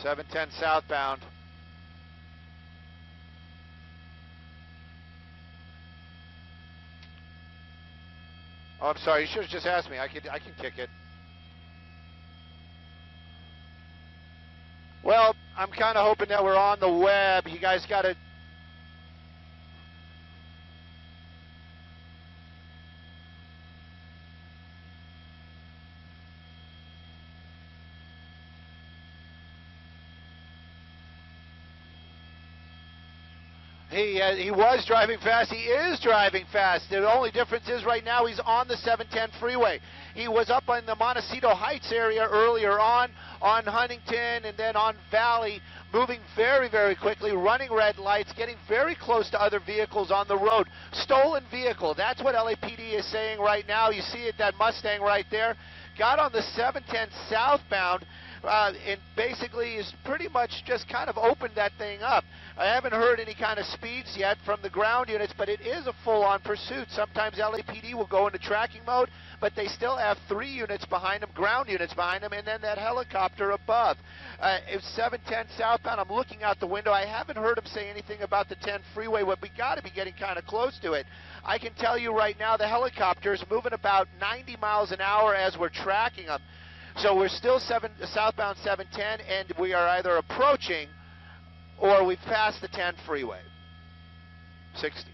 710 southbound. Oh, I'm sorry. You should have just asked me. I can kick it. Well, I'm kind of hoping that we're on the web. You guys got to. He was driving fast. He is driving fast. The only difference is right now he's on the 710 freeway. He was up in the Montecito Heights area earlier on Huntington and then on Valley, moving very, very quickly, running red lights, getting very close to other vehicles on the road. Stolen vehicle. That's what LAPD is saying right now. You see it, that Mustang right there. Got on the 710 southbound. And basically is pretty much just kind of opened that thing up. I haven't heard any kind of speeds yet from the ground units, but it is a full-on pursuit. Sometimes LAPD will go into tracking mode, but they still have 3 units behind them, ground units behind them, and then that helicopter above. It's 710 southbound. I'm looking out the window. I haven't heard them say anything about the 10 freeway, but we got to be getting kind of close to it. I can tell you right now the helicopter is moving about 90 miles an hour as we're tracking them. So we're still southbound 710, and we are either approaching or we've passed the 10 freeway. 60.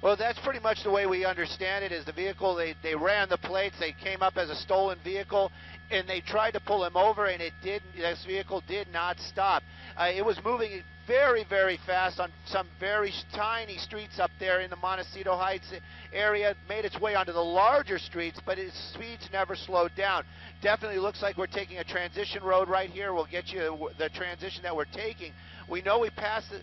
Well, that's pretty much the way we understand it, is the vehicle, they ran the plates, they came up as a stolen vehicle, and they tried to pull him over, and it didn't. This vehicle did not stop. It was moving very, very fast on some very tiny streets up there in the Montecito Heights area, made its way onto the larger streets, but its speeds never slowed down. Definitely looks like we're taking a transition road right here. We'll get you the transition that we're taking. We know we passed the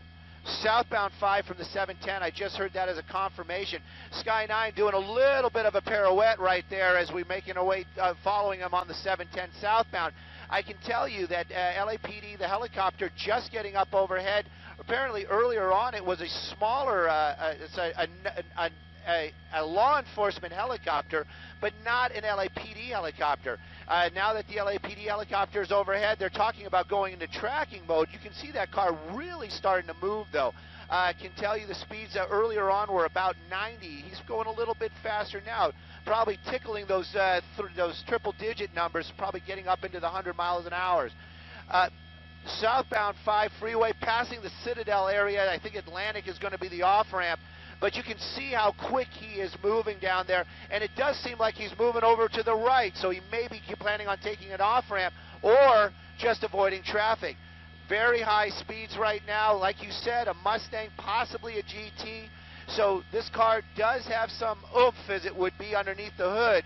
southbound 5 from the 710. I just heard that as a confirmation. Sky 9 doing a little bit of a pirouette right there as we're making our way, following him on the 710 southbound. I can tell you that LAPD, the helicopter, just getting up overhead. Apparently earlier on it was a smaller, it's a law enforcement helicopter, but not an LAPD helicopter. Now that the LAPD helicopter is overhead, they're talking about going into tracking mode. You can see that car really starting to move, though. I can tell you the speeds earlier on were about 90. He's going a little bit faster now, probably tickling those triple-digit numbers, probably getting up into the 100 miles an hour. Southbound 5 freeway, passing the Citadel area. I think Atlantic is going to be the off-ramp. But you can see how quick he is moving down there, and it does seem like he's moving over to the right, so he may be planning on taking an off-ramp or just avoiding traffic. Very high speeds right now. Like you said, a Mustang, possibly a GT. So this car does have some oomph, as it would be, underneath the hood.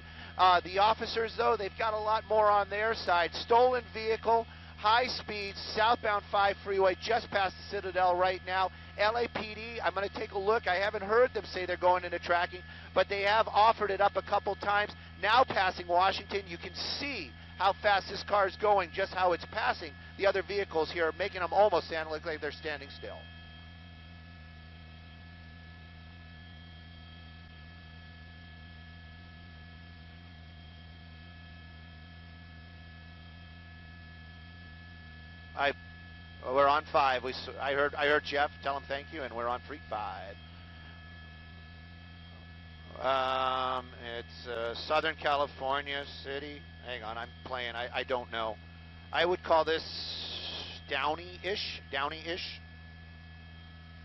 The officers, though, they've got a lot more on their side. Stolen vehicle, high speeds, southbound 5 freeway, just past the Citadel right now. LAPD, I'm going to take a look. I haven't heard them say they're going into tracking, but they have offered it up a couple times. Now passing Washington, you can see how fast this car is going, just how it's passing the other vehicles here, making them almost sound like they're standing still. We're on 5. I heard Jeff tell him thank you, and we're on Freak 5. It's Southern California city. Hang on, I'm playing. I don't know. I would call this Downey-ish.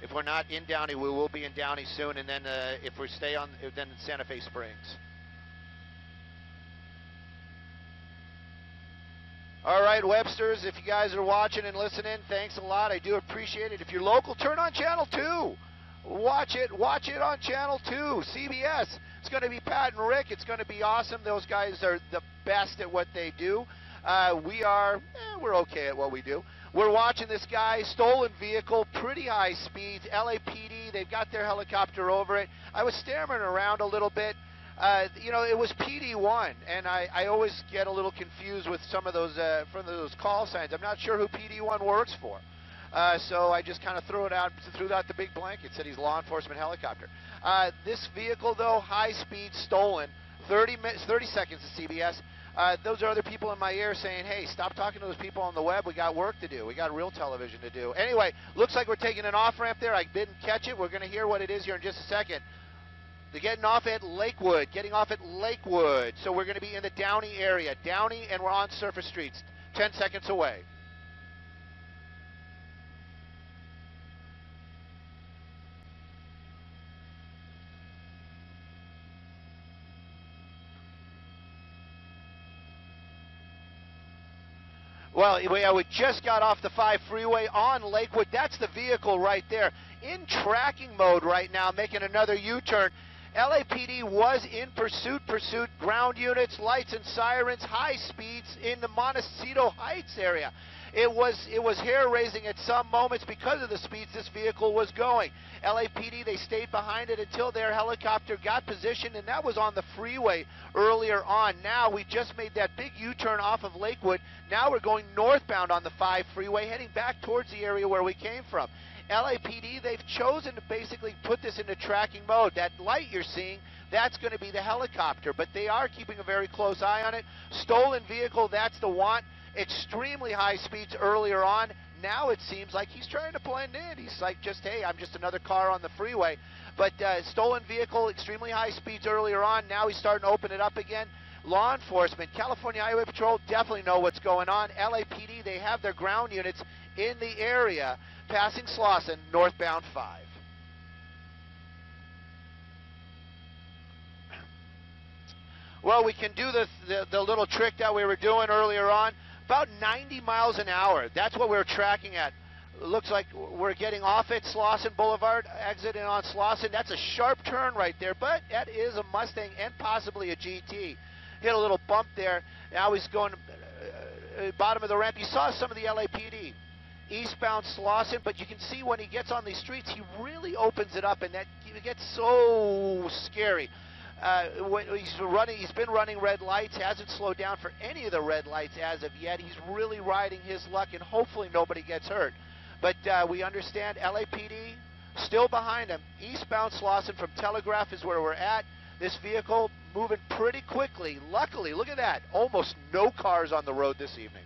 If we're not in Downey, we will be in Downey soon, and then if we stay on, then Santa Fe Springs. All right, Websters, if you guys are watching and listening, thanks a lot. I do appreciate it. If you're local, turn on Channel 2. Watch it on Channel 2, CBS. It's going to be Pat and Rick. It's going to be awesome. Those guys are the best at what they do. We're okay at what we do. We're watching this guy, stolen vehicle, pretty high speeds, LAPD, they've got their helicopter over it. I was staring around a little bit. It was PD1, and I always get a little confused with some of those call signs. I'm not sure who PD1 works for. So I just kind of threw out the big blanket, said he's law enforcement helicopter. This vehicle, though, high speed, stolen, 30 seconds to CBS. Those are other people in my ear saying, hey, stop talking to those people on the web. We got work to do. We got real television to do. Anyway, looks like we're taking an off-ramp there. I didn't catch it. We're going to hear what it is here in just a second. They're getting off at Lakewood. So we're going to be in the Downey area. Downey, and we're on surface streets, 10 seconds away. Well, we just got off the 5 freeway on Lakewood. That's the vehicle right there. In tracking mode right now, making another U-turn. LAPD was in pursuit, ground units, lights and sirens, high speeds in the Montecito Heights area. It was hair-raising at some moments because of the speeds this vehicle was going. LAPD, they stayed behind it until their helicopter got positioned, and that was on the freeway earlier on. Now we just made that big U-turn off of Lakewood. Now we're going northbound on the 5 freeway, heading back towards the area where we came from. LAPD, they've chosen to basically put this into tracking mode. That light you're seeing, that's going to be the helicopter, but they are keeping a very close eye on it. Stolen vehicle, that's the want. Extremely high speeds earlier on. Now it seems like he's trying to blend in. He's like, hey, I'm just another car on the freeway. But stolen vehicle, extremely high speeds earlier on. Now he's starting to open it up again. Law enforcement, California Highway Patrol definitely know what's going on. LAPD, they have their ground units in the area, passing Slauson, northbound 5. Well, we can do the little trick that we were doing earlier on. About 90 miles an hour. That's what we're tracking at. Looks like we're getting off at Slauson Boulevard, exiting on Slauson. That's a sharp turn right there, but that is a Mustang and possibly a GT. Hit a little bump there. Now he's going bottom of the ramp. You saw some of the LAPD. Eastbound Slauson, but you can see when he gets on these streets, he really opens it up, and that it gets so scary. He's been running red lights, hasn't slowed down for any of the red lights as of yet. He's really riding his luck, and hopefully nobody gets hurt. But we understand LAPD still behind him. Eastbound Slauson from Telegraph is where we're at. This vehicle moving pretty quickly. Luckily, look at that. Almost no cars on the road this evening.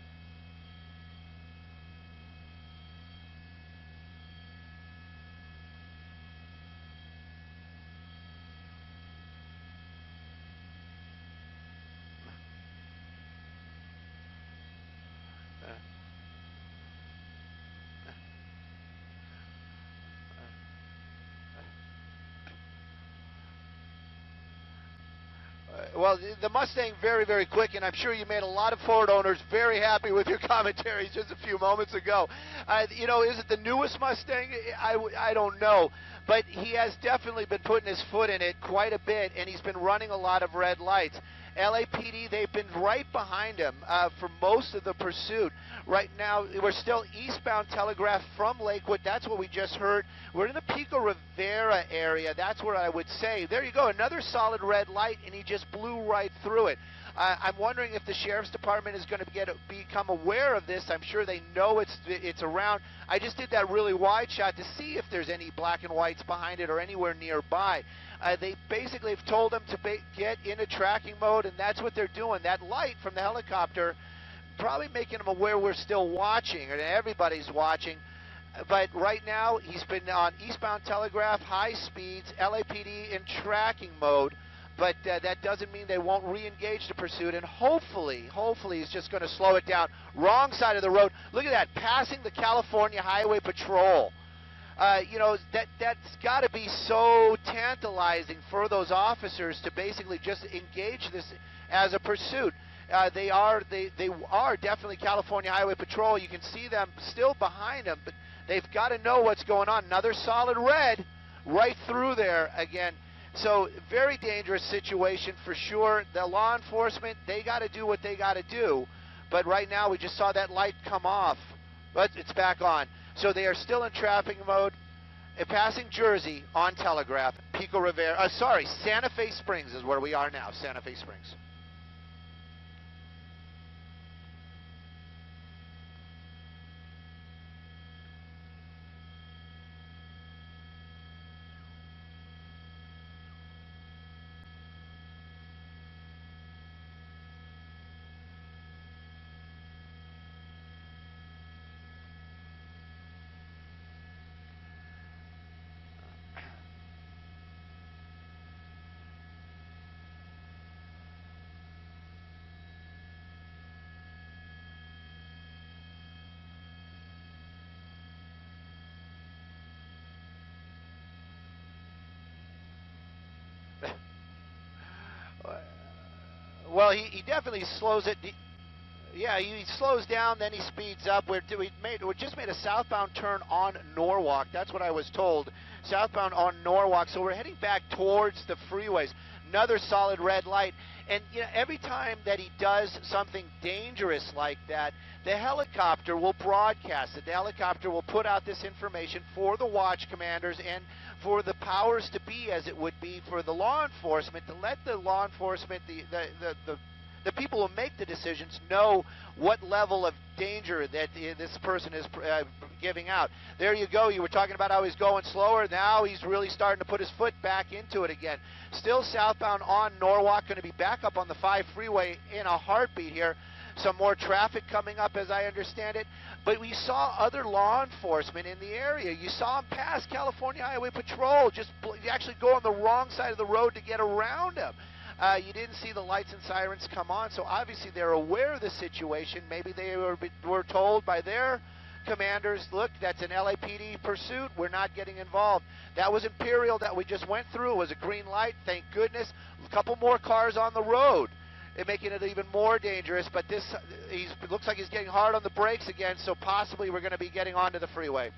Well, the Mustang very, very quick, and I'm sure you made a lot of Ford owners very happy with your commentaries just a few moments ago. Is it the newest Mustang? I don't know, but he has definitely been putting his foot in it quite a bit, and he's been running a lot of red lights. LAPD, they've been right behind him for most of the pursuit. Right now, we're still eastbound Telegraph from Lakewood. That's what we just heard. We're in the Pico Rivera area. That's where I would say. There you go, another solid red light, and he just blew right through it. I'm wondering if the Sheriff's Department is going to become aware of this. I'm sure they know it's around. I just did that really wide shot to see if there's any black and whites behind it or anywhere nearby. They basically have told them to get into tracking mode, and that's what they're doing. That light from the helicopter probably making them aware we're still watching, or everybody's watching. But right now, he's been on eastbound Telegraph, high speeds, LAPD in tracking mode. But that doesn't mean they won't re-engage the pursuit, and hopefully he's just going to slow it down. Wrong side of the road. Look at that, passing the California Highway Patrol. That's got to be so tantalizing for those officers to basically just engage this as a pursuit. They are definitely California Highway Patrol. You can see them still behind them, but they've got to know what's going on. Another solid red right through there again. So very dangerous situation for sure. The law enforcement, they got to do what they got to do. But right now we just saw that light come off, but it's back on. So they are still in traffic mode. Passing Jersey on Telegraph, Pico Rivera, Santa Fe Springs is where we are now, Santa Fe Springs. Well, he definitely slows it. Yeah, he slows down, then he speeds up. We just made a southbound turn on Norwalk. That's what I was told. Southbound on Norwalk. So we're heading back towards the freeways. Another solid red light. And you know, every time that he does something dangerous like that, the helicopter will broadcast it. The helicopter will put out this information for the watch commanders and for the powers to be, as it would be for the law enforcement, to let the law enforcement, the people who make the decisions, know what level of danger that this person is giving out. There you go. You were talking about how he's going slower. Now he's really starting to put his foot back into it again. Still southbound on Norwalk, going to be back up on the 5 freeway in a heartbeat here. Some more traffic coming up, as I understand it. But we saw other law enforcement in the area. You saw him pass California Highway Patrol, just actually go on the wrong side of the road to get around him. You didn't see the lights and sirens come on, so obviously they're aware of the situation. Maybe they were told by their commanders, look, that's an LAPD pursuit, we're not getting involved. That was Imperial that we just went through. It was a green light, thank goodness. A couple more cars on the road, making it even more dangerous, but it looks like he's getting hard on the brakes again, so possibly we're going to be getting onto the freeway.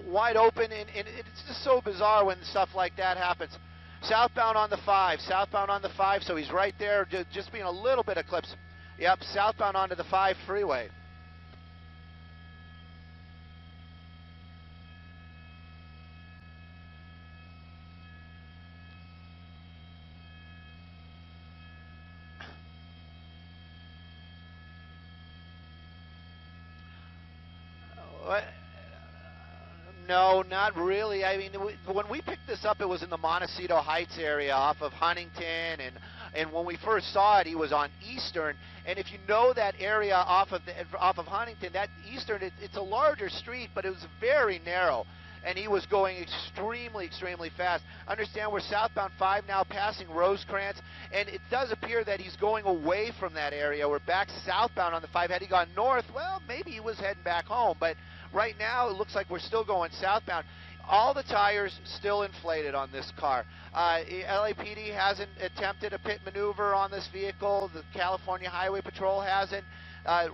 Wide open, and it's just so bizarre when stuff like that happens. Southbound on the 5, so he's right there, just being a little bit eclipsed. Yep, southbound onto the 5 freeway. No, not really. I mean, when we picked this up, it was in the Montecito Heights area off of Huntington, and when we first saw it, he was on Eastern. And if you know that area off of Huntington, that Eastern, it's a larger street, but it was very narrow, and he was going extremely fast. Understand we're southbound 5 now, passing Rosecrans, and it does appear that he's going away from that area. We're back southbound on the 5. Had he gone north, well, maybe he was heading back home, but right now, it looks like we're still going southbound. All the tires still inflated on this car. LAPD hasn't attempted a pit maneuver on this vehicle. The California Highway Patrol hasn't.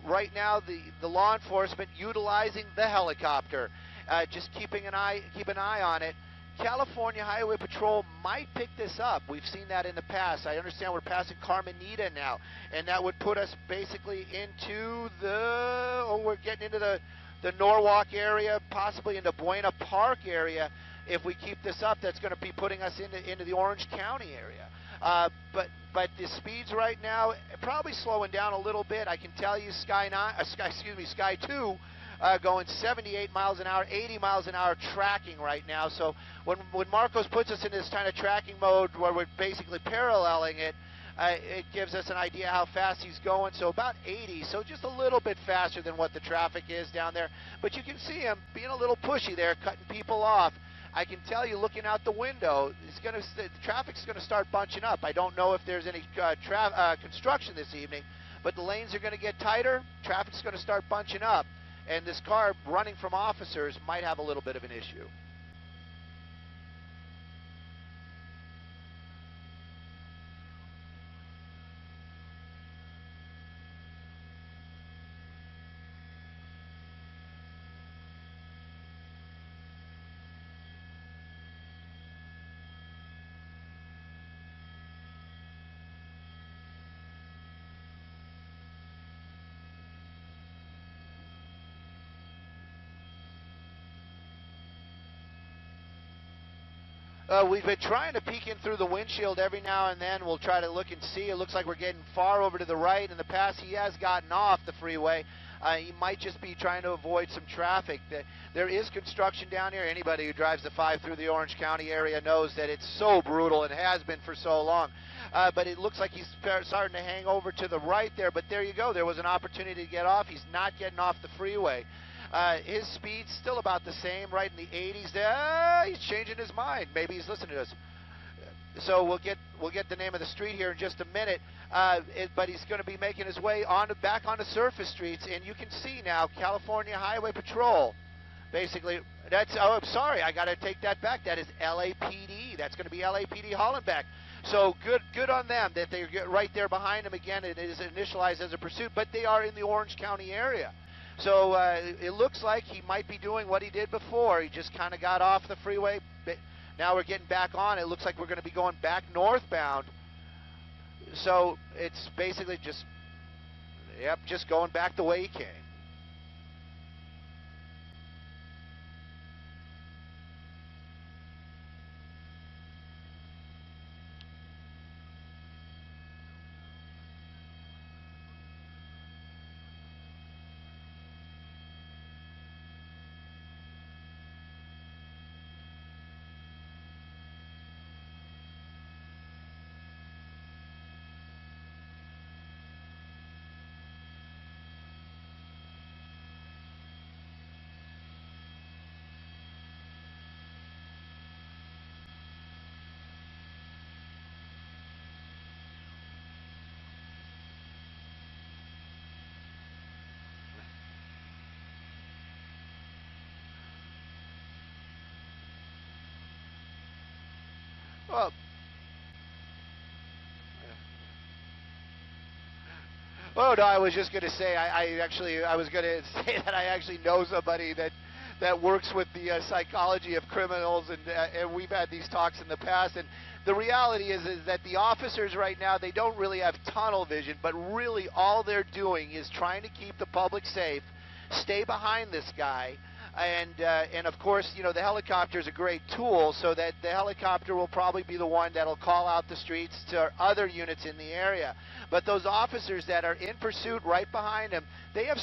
Right now, the law enforcement utilizing the helicopter, just keep an eye on it. California Highway Patrol might pick this up. We've seen that in the past. I understand we're passing Carmenita now, and that would put us basically into we're getting into the Norwalk area, possibly into Buena Park area. If we keep this up, that's going to be putting us into the Orange County area. But the speeds right now probably slowing down a little bit. I can tell you, Sky 2 going 78 miles an hour, 80 miles an hour tracking right now. So when Marcos puts us in this kind of tracking mode where we're basically paralleling it, it gives us an idea how fast he's going. So about 80, so just a little bit faster than what the traffic is down there. But you can see him being a little pushy there, cutting people off. I can tell you, looking out the window, the traffic's going to start bunching up. I don't know if there's any construction this evening, but the lanes are going to get tighter. Traffic's going to start bunching up, and this car running from officers might have a little bit of an issue. We've been trying to peek in through the windshield every now and then. We'll try to look and see. It looks like we're getting far over to the right. In the past, he has gotten off the freeway. He might just be trying to avoid some traffic. There is construction down here. Anybody who drives the 5 through the Orange County area knows that it's so brutal and has been for so long. But it looks like he's starting to hang over to the right there. But there you go. There was an opportunity to get off. He's not getting off the freeway. His speed's still about the same, right in the 80s. He's changing his mind. Maybe he's listening to us. So we'll get the name of the street here in just a minute. But he's going to be making his way back onto surface streets, and you can see now California Highway Patrol. Basically, I'm sorry, I got to take that back. That is LAPD. That's going to be LAPD Hollenbeck. So good on them that they're right there behind him again. It is initialized as a pursuit, but they are in the Orange County area. So it looks like he might be doing what he did before. He just kind of got off the freeway. Now we're getting back on. It looks like we're going to be going back northbound. So it's basically just going back the way he came. Well, oh no, I was just going to say I was going to say that I actually know somebody that works with the psychology of criminals, and we've had these talks in the past. And the reality is that the officers right now, they don't really have tunnel vision, but really all they're doing is trying to keep the public safe, stay behind this guy. And of course, you know, the helicopter is a great tool, so that the helicopter will probably be the one that'll call out the streets to other units in the area. But those officers that are in pursuit right behind him, they have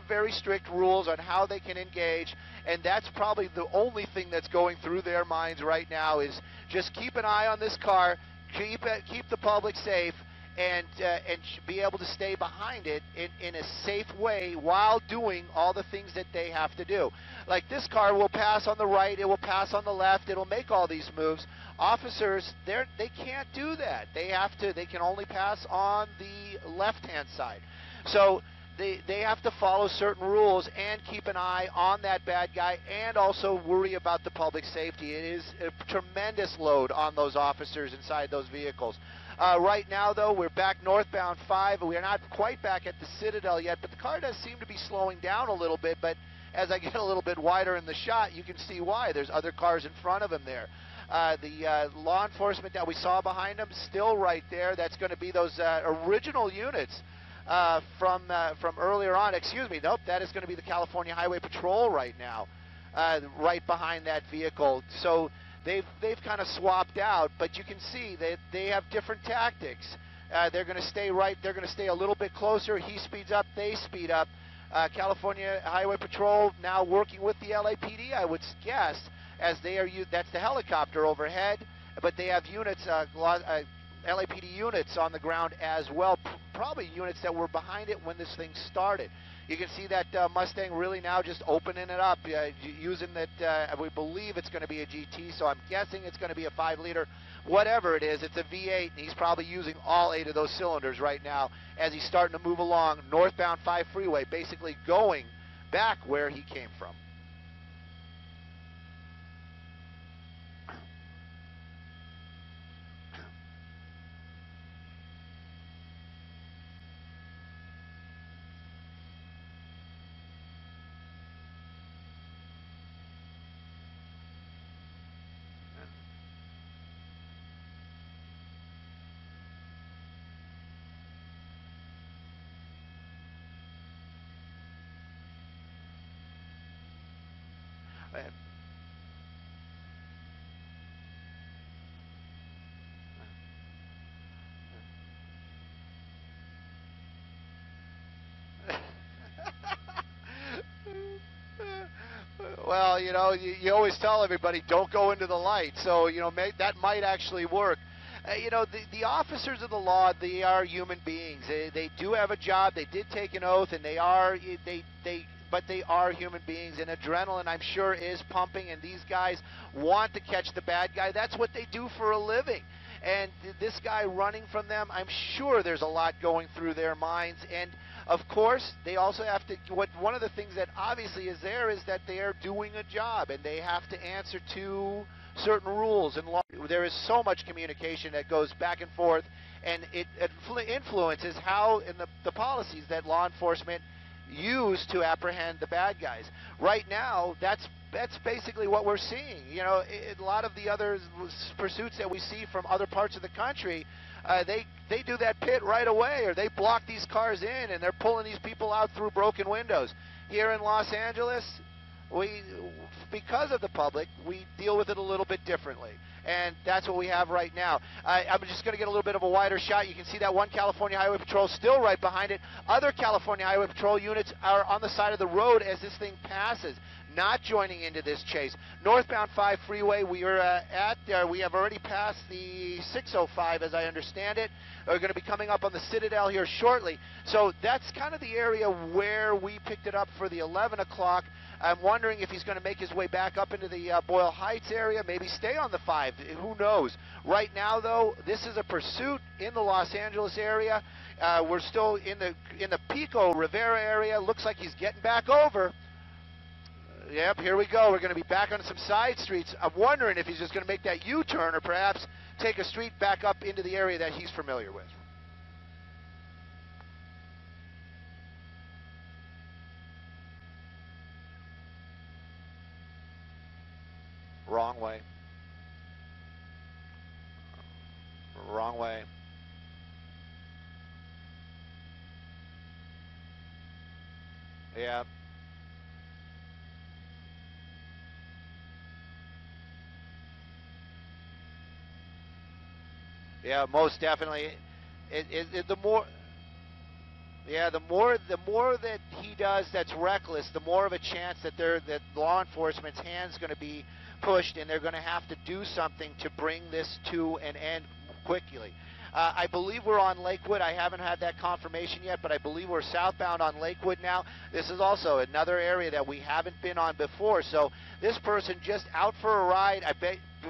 very strict rules on how they can engage, and that's probably the only thing that's going through their minds right now is just keep an eye on this car, keep the public safe, and be able to stay behind it in a safe way while doing all the things that they have to do. Like this car will pass on the right, it will pass on the left, it'll make all these moves. Officers, they can't do that. They can only pass on the left-hand side. So they have to follow certain rules and keep an eye on that bad guy and also worry about the public safety. It is a tremendous load on those officers inside those vehicles. Right now, though, we're back northbound 5. We're not quite back at the Citadel yet, but the car does seem to be slowing down a little bit. But as I get a little bit wider in the shot, you can see why. There's other cars in front of him there. The law enforcement that we saw behind him, still right there. That's going to be those original units from earlier on. Excuse me, nope, that is going to be the California Highway Patrol right now, right behind that vehicle. So they've kind of swapped out, but you can see that they have different tactics. They're going to stay right. They're going to stay a little bit closer. He speeds up. They speed up. California Highway Patrol now working with the LAPD, I would guess, as they are. That's the helicopter overhead, but they have units, LAPD units on the ground as well. Probably units that were behind it when this thing started. You can see that Mustang really now just opening it up, using that, we believe it's going to be a GT, so I'm guessing it's going to be a 5-liter. Whatever it is, it's a V8, and he's probably using all 8 of those cylinders right now as he's starting to move along northbound 5 freeway, basically going back where he came from. Well, you always tell everybody don't go into the light, so that might actually work. The officers of the law, they are human beings. They do have a job. They did take an oath, and but they are human beings, and adrenaline, I'm sure, is pumping, and these guys want to catch the bad guy. That's what they do for a living. And this guy running from them, I'm sure there's a lot going through their minds. And of course, they also have to, one of the things that obviously is there is that they are doing a job, and they have to answer to certain rules and law. There is so much communication that goes back and forth, and it influences how, in the policies that law enforcement use to apprehend the bad guys. Right now, that's basically what we're seeing. A lot of the other pursuits that we see from other parts of the country, they do that pit right away, or they block these cars in, and they're pulling these people out through broken windows. Here in Los Angeles, because of the public, we deal with it a little bit differently. And that's what we have right now. I'm just going to get a little bit of a wider shot. You can see that one California Highway Patrol still right behind it. Other California Highway Patrol units are on the side of the road as this thing passes, not joining into this chase. Northbound 5 freeway, we are we have already passed the 605 as I understand it. We're going to be coming up on the Citadel here shortly. So that's kind of the area where we picked it up for the 11 o'clock. I'm wondering if he's going to make his way back up into the Boyle Heights area, maybe stay on the 5. Who knows? Right now, though, this is a pursuit in the Los Angeles area. We're still in the Pico Rivera area. Looks like he's getting back over. Yep, here we go. We're going to be back on some side streets. I'm wondering if he's just going to make that U-turn or perhaps take a street back up into the area that he's familiar with. Wrong way. Wrong way. Yeah. Yeah, most definitely. The more that he does that's reckless, the more of a chance that law enforcement's hand's going to be pushed, and they're going to have to do something to bring this to an end quickly. I believe we're on Lakewood. I haven't had that confirmation yet, but I believe we're southbound on Lakewood now. This is also another area that we haven't been on before. So this person just out for a ride.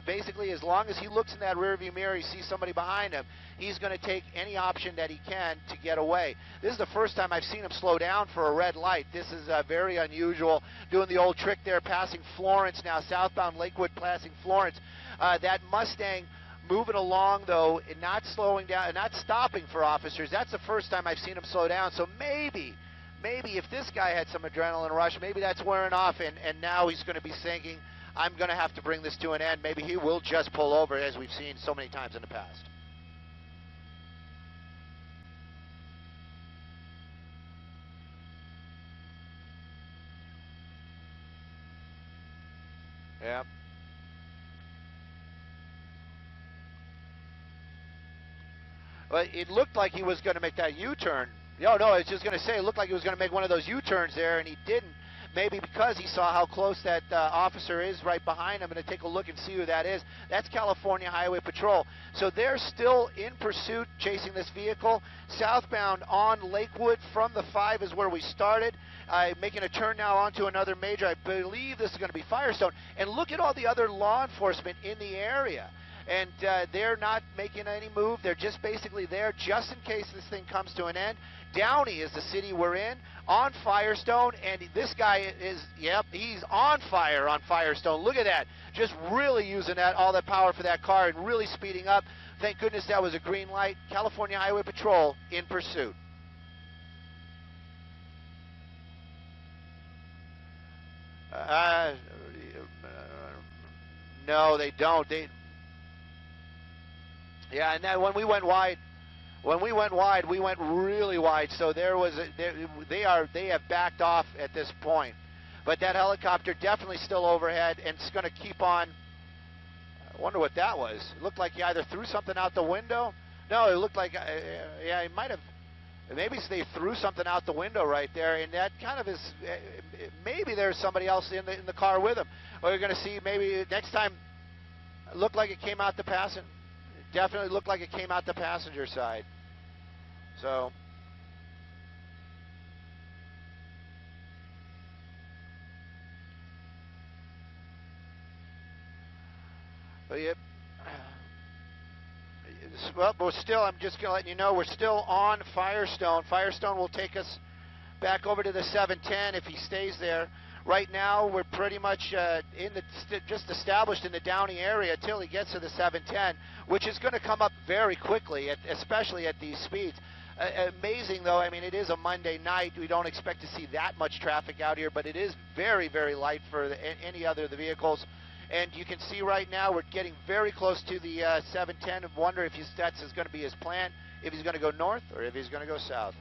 Basically, as long as he looks in that rearview mirror, he sees somebody behind him, he's going to take any option that he can to get away. This is the first time I've seen him slow down for a red light. This is very unusual. Doing the old trick there, passing Florence now, southbound Lakewood passing Florence. That Mustang moving along, though, and not slowing down and not stopping for officers. That's the first time I've seen him slow down. So maybe if this guy had some adrenaline rush, maybe that's wearing off, and now he's going to be thinking, I'm going to have to bring this to an end. Maybe he will just pull over, as we've seen so many times in the past. Yeah. But it looked like he was going to make that U-turn. No, I was just going to say, it looked like he was going to make one of those U-turns there, and he didn't. Maybe because he saw how close that officer is right behind him. I'm going to take a look and see who that is. That's California Highway Patrol. So they're still in pursuit, chasing this vehicle. Southbound on Lakewood from the 5 is where we started. Making a turn now onto another major. I believe this is going to be Firestone. And look at all the other law enforcement in the area. And they're not making any move. They're just basically there just in case this thing comes to an end. Downey is the city we're in, on Firestone, and this guy is, yep, he's on fire on Firestone. Look at that. Just really using all that power for that car and really speeding up. Thank goodness that was a green light. California Highway Patrol in pursuit. No, they don't. Yeah, and then when we went wide, we went really wide. So they have backed off at this point. But that helicopter definitely still overhead, and it's going to keep on. I wonder what that was. It looked like he either threw something out the window. No, it looked like, yeah, he might have. Maybe they threw something out the window right there, and that kind of is, maybe there's somebody else in the car with them. Or you're going to see maybe next time, looked like it came out the passenger. Definitely looked like it came out the passenger side. So. But yep. Well, but still, I'm just going to let you know, we're still on Firestone. Firestone will take us back over to the 710 if he stays there. Right now, we're pretty much just established in the Downey area until he gets to the 710, which is going to come up very quickly, especially at these speeds. Amazing, though. I mean, it is a Monday night. We don't expect to see that much traffic out here, but it is very, very light for any other of the vehicles. And you can see right now we're getting very close to the 710 and wonder if that's going to be his plan, if he's going to go north or if he's going to go south.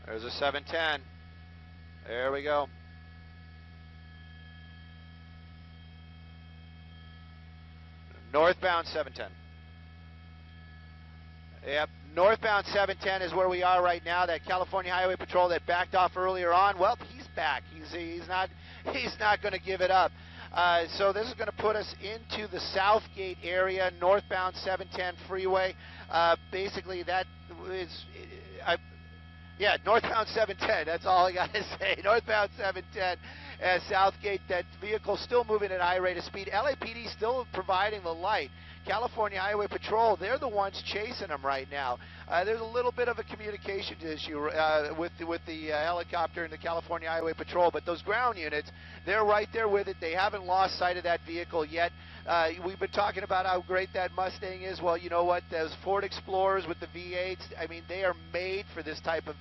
There's a 710. There we go. Northbound 710. Yep, northbound 710 is where we are right now. That California Highway Patrol that backed off earlier on, well, he's back. He's not going to give it up. So this is going to put us into the Southgate area, northbound 710 freeway. Basically, that is. Yeah, northbound 710, that's all I got to say. Northbound 710 at Southgate, that vehicle still moving at a high rate of speed. LAPD still providing the light. California Highway Patrol, they're the ones chasing them right now. There's a little bit of a communications issue with the helicopter and the California Highway Patrol, but those ground units, they're right there with it. They haven't lost sight of that vehicle yet. We've been talking about how great that Mustang is. Well, you know what? Those Ford Explorers with the V8s, I mean, they are made for this type of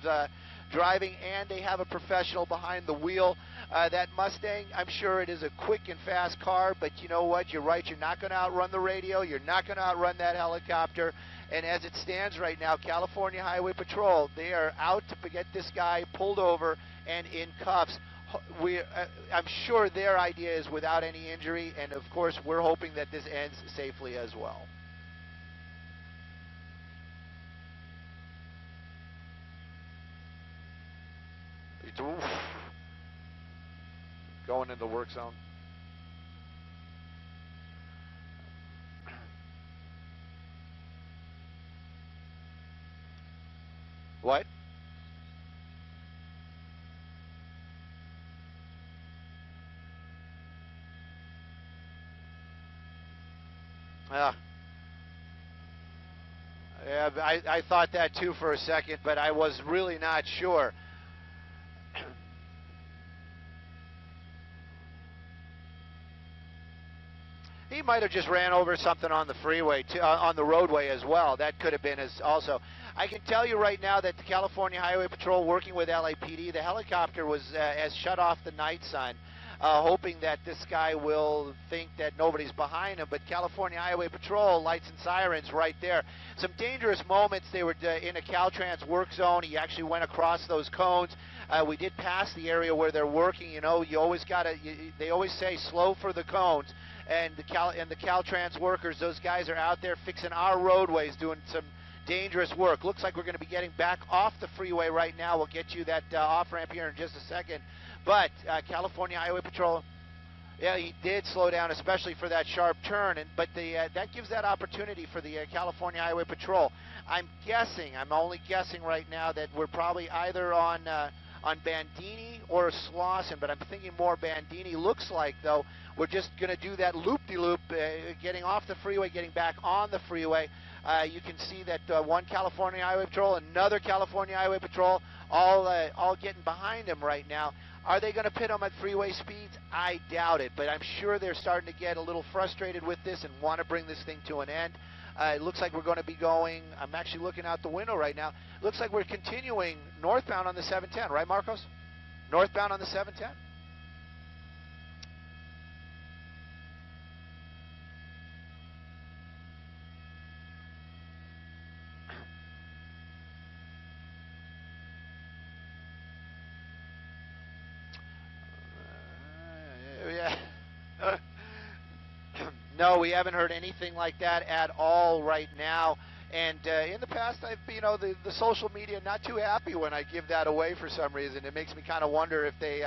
driving, and they have a professional behind the wheel. That Mustang, I'm sure it is a quick and fast car, but you know what? You're right. You're not going to outrun the radio. You're not going to outrun that helicopter. And as it stands right now, California Highway Patrol, they are out to get this guy pulled over and in cuffs. I'm sure their idea is without any injury, and of course, we're hoping that this ends safely as well. Oof. Going in the work zone. What? Yeah, I thought that too for a second, but I was really not sure. He might have just ran over something on the freeway, on the roadway as well. That could have been also. I can tell you right now that the California Highway Patrol, working with LAPD, the helicopter has shut off the night sun, hoping that this guy will think that nobody's behind him. But California Highway Patrol, lights and sirens right there. Some dangerous moments. They were in a Caltrans work zone. He actually went across those cones. We did pass the area where they're working. You know, you always got to. They always say slow for the cones. And the Caltrans workers, those guys are out there fixing our roadways, doing some dangerous work. Looks like we're going to be getting back off the freeway right now. We'll get you that off-ramp here in just a second. But California Highway Patrol, yeah, he did slow down, especially for that sharp turn. But that gives that opportunity for the California Highway Patrol. I'm only guessing right now that we're probably either on Bandini or Slauson, but I'm thinking more Bandini. Looks like, though, we're just going to do that loop-de-loop, getting off the freeway, getting back on the freeway. You can see that one California Highway Patrol, another California Highway Patrol, all getting behind him right now. Are they going to pit them at freeway speeds? I doubt it, but I'm sure they're starting to get a little frustrated with this and want to bring this thing to an end. It looks like we're going to be going, I'm actually looking out the window right now. It looks like we're continuing northbound on the 710, right, Marcos? Northbound on the 710? No, we haven't heard anything like that at all right now. And in the past, I've, the social media not too happy when I give that away for some reason. It makes me kind of wonder if they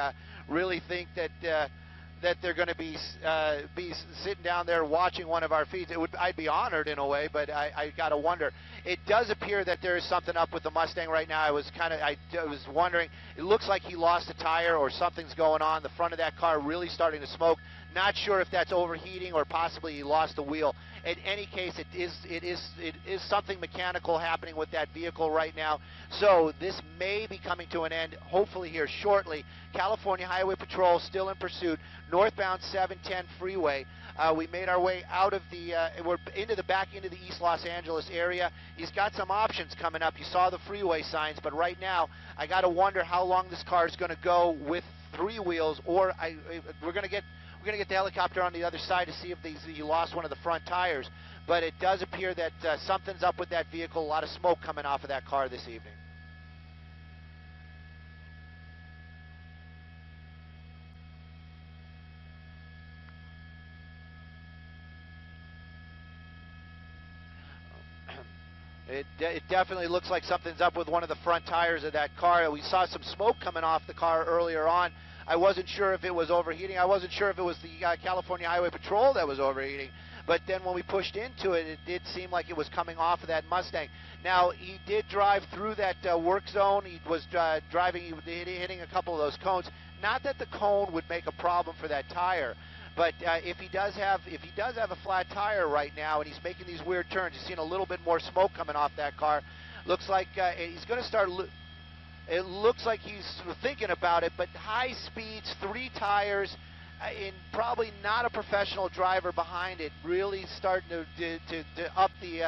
really think that they're going to be sitting down there watching one of our feeds. I'd be honored in a way, but I got to wonder. It does appear that there is something up with the Mustang right now. I was wondering. It looks like he lost a tire or something's going on. The front of that car really starting to smoke. Not sure if that's overheating or possibly he lost the wheel. In any case, it is something mechanical happening with that vehicle right now. So this may be coming to an end, hopefully here shortly. California Highway Patrol still in pursuit, northbound 710 freeway. We made our way out of we're back into the East Los Angeles area. He's got some options coming up. You saw the freeway signs, but right now I got to wonder how long this car is going to go with three wheels, or we're going to get the helicopter on the other side to see if he lost one of the front tires. But it does appear that something's up with that vehicle. A lot of smoke coming off of that car this evening. It definitely looks like something's up with one of the front tires of that car. We saw some smoke coming off the car earlier on. I wasn't sure if it was overheating. I wasn't sure if it was the California Highway Patrol that was overheating. But then when we pushed into it, it did seem like it was coming off of that Mustang. Now, he did drive through that work zone. He was hitting a couple of those cones. Not that the cone would make a problem for that tire, but if he does have a flat tire right now and he's making these weird turns, you're seeing a little bit more smoke coming off that car. Looks like he's going to start. It looks like he's thinking about it, but high speeds, three tires, and probably not a professional driver behind it. Really starting to up the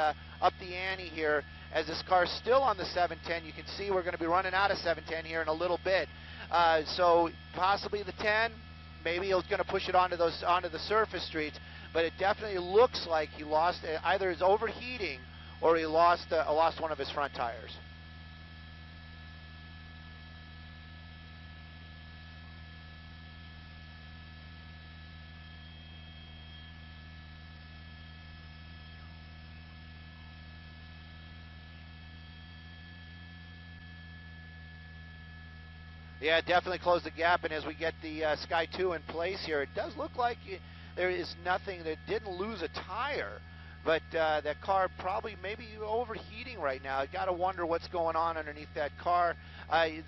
ante here as this car's still on the 710. You can see we're going to be running out of 710 here in a little bit. So possibly the 10. Maybe he's going to push it onto the surface streets, but it definitely looks like he lost either his overheating or he lost one of his front tires. Yeah, definitely close the gap, and as we get the Sky 2 in place here, it does look like there is nothing that didn't lose a tire, but that car probably maybe overheating right now. I got to wonder what's going on underneath that car. It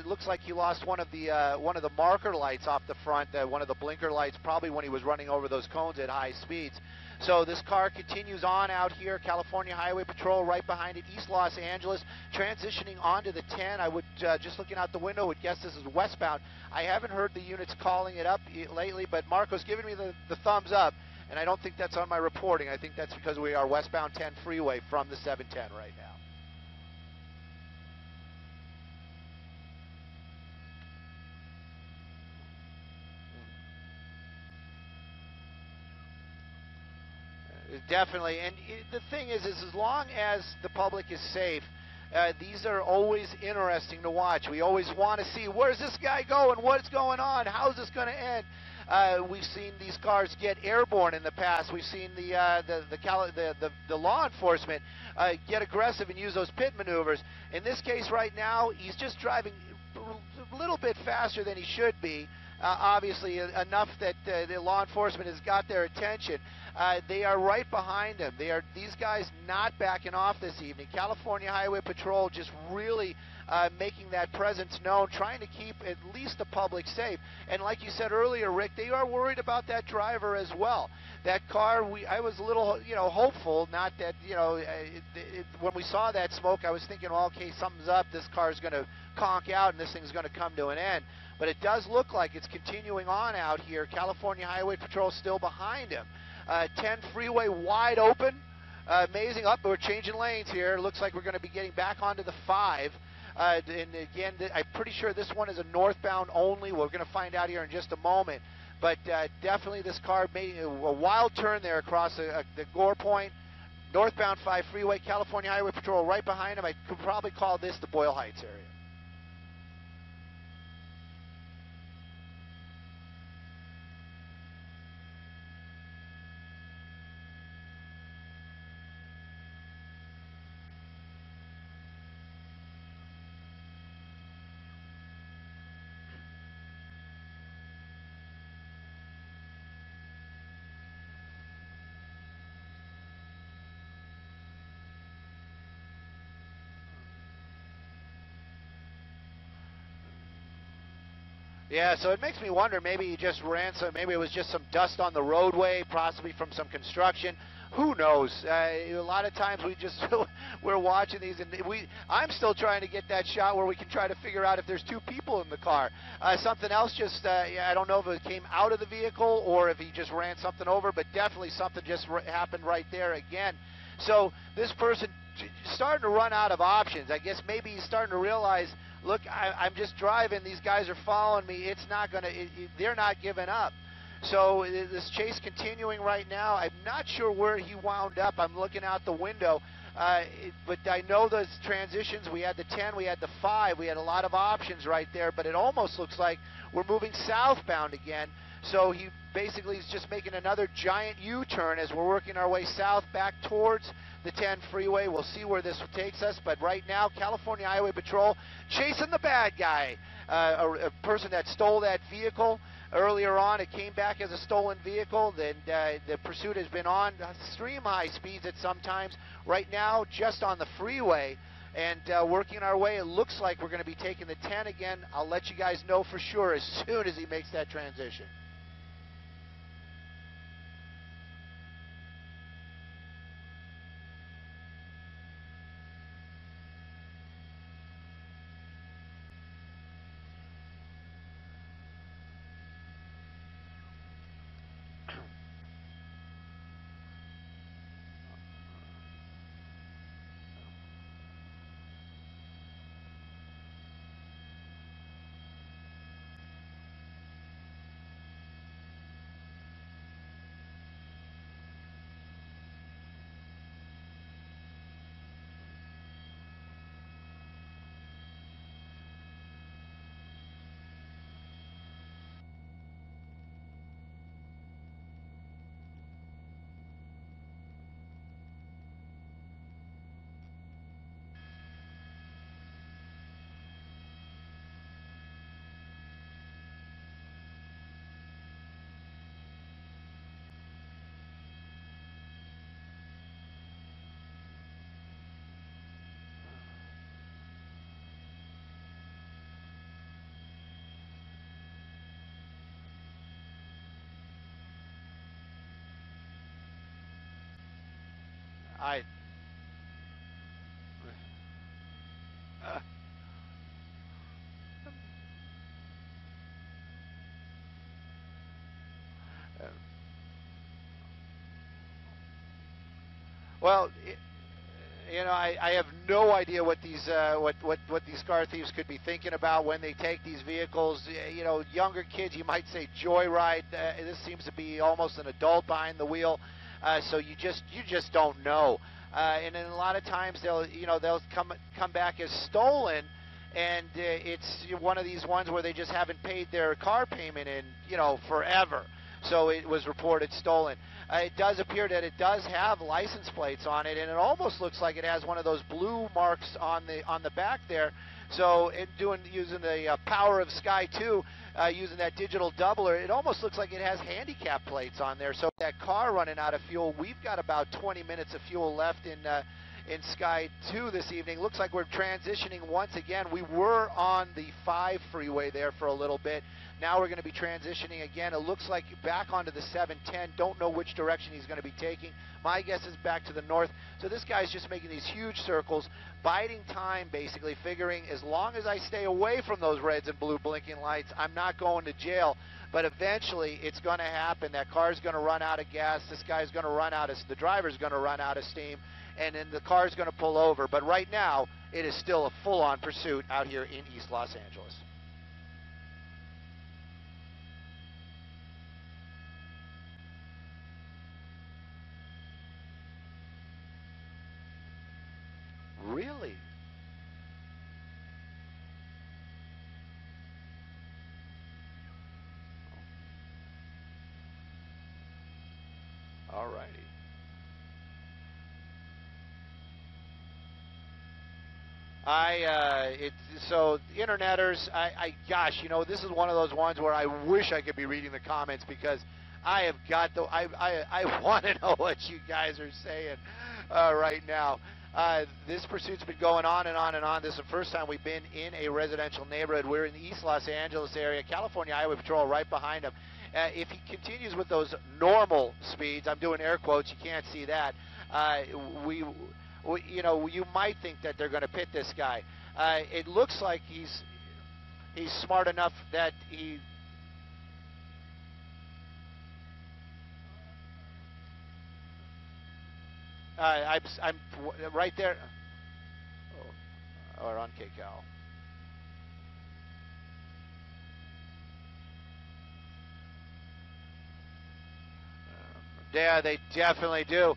looks like he lost one of the marker lights off the front, one of the blinker lights, probably when he was running over those cones at high speeds. So this car continues on out here, California Highway Patrol right behind it, East Los Angeles, transitioning onto the 10. I would, just looking out the window, would guess this is westbound. I haven't heard the units calling it up lately, but Marco's giving me the thumbs up, and I don't think that's on my reporting. I think that's because we are westbound 10 freeway from the 710 right now. Definitely, and the thing is as long as the public is safe, these are always interesting to watch. We always want to see, where's this guy going, what's going on, how's this going to end? We've seen these cars get airborne in the past. We've seen the law enforcement get aggressive and use those pit maneuvers. In this case right now, he's just driving a little bit faster than he should be. Obviously enough that the law enforcement has got their attention. They are right behind him. These guys not backing off this evening. California Highway Patrol just really making that presence known, trying to keep at least the public safe. And like you said earlier, Rick, they are worried about that driver as well. That car, I was a little, hopeful. Not that, when we saw that smoke, I was thinking, well, okay, something's up. This car is going to conk out, and this thing's going to come to an end. But it does look like it's continuing on out here. California Highway Patrol still behind him. 10 freeway wide open. Amazing. We're changing lanes here. Looks like we're going to be getting back onto the 5. And again, I'm pretty sure this one is a northbound only. We're going to find out here in just a moment. But definitely this car made a wild turn there across the Gore Point. Northbound 5 freeway. California Highway Patrol right behind him. I could probably call this the Boyle Heights area. Yeah, so it makes me wonder, maybe he just ran some, maybe it was just some dust on the roadway, possibly from some construction. Who knows? A lot of times we just, we're watching these, and I'm still trying to get that shot where we can try to figure out if there's two people in the car. Something else just, yeah, I don't know if it came out of the vehicle or if he just ran something over, but definitely something just happened right there again. So this person starting to run out of options. I guess maybe he's starting to realize, look, I'm just driving. These guys are following me. It's not going to, they're not giving up. So this chase continuing right now. I'm not sure where he wound up. I'm looking out the window. But I know those transitions. We had the 10, we had the 5. We had a lot of options right there. But it almost looks like we're moving southbound again. So he basically is just making another giant U-turn as we're working our way south back towards the 10 freeway. We'll see where this takes us, but right now, California Highway Patrol chasing the bad guy, a person that stole that vehicle. Earlier on, it came back as a stolen vehicle. Then the pursuit has been on extreme high speeds at sometimes. Right now, just on the freeway and working our way. It looks like we're going to be taking the 10 again. I'll let you guys know for sure as soon as he makes that transition. I. Uh, well, you know, I have no idea what these what these car thieves could be thinking about when they take these vehicles. You know, younger kids, you might say joyride. This seems to be almost an adult behind the wheel. So you just don't know. And then a lot of times they'll come back as stolen, and it's one of these ones where they just haven't paid their car payment in forever. So it was reported stolen. It does appear that it does have license plates on it, and it almost looks like it has one of those blue marks on the back there. So using the power of Sky 2, using that digital doubler, it almost looks like it has handicap plates on there. So that car running out of fuel, we've got about 20 minutes of fuel left in Sky 2 this evening. Looks like we're transitioning once again. We were on the 5 freeway there for a little bit. Now we're going to be transitioning again. It looks like back onto the 710. Don't know which direction he's going to be taking. My guess is back to the north. So this guy's just making these huge circles, biding time, basically figuring as long as I stay away from those reds and blue blinking lights, I'm not going to jail. But eventually it's going to happen. That car's going to run out of gas. This guy's going to run out of, the driver's going to run out of steam, and then the car's going to pull over. But right now it is still a full-on pursuit out here in East Los Angeles. Really? All righty. So interneters, gosh, this is one of those ones where I wish I could be reading the comments, because I have got I want to know what you guys are saying right now. This pursuit's been going on and on and on. This is the first time we've been in a residential neighborhood. We're in the East Los Angeles area. California Highway Patrol right behind him. If he continues with those normal speeds, I'm doing air quotes, you can't see that, you know, you might think that they're going to pit this guy. It looks like he's smart enough that he... I'm right there. Or on KCAL. Yeah, they definitely do.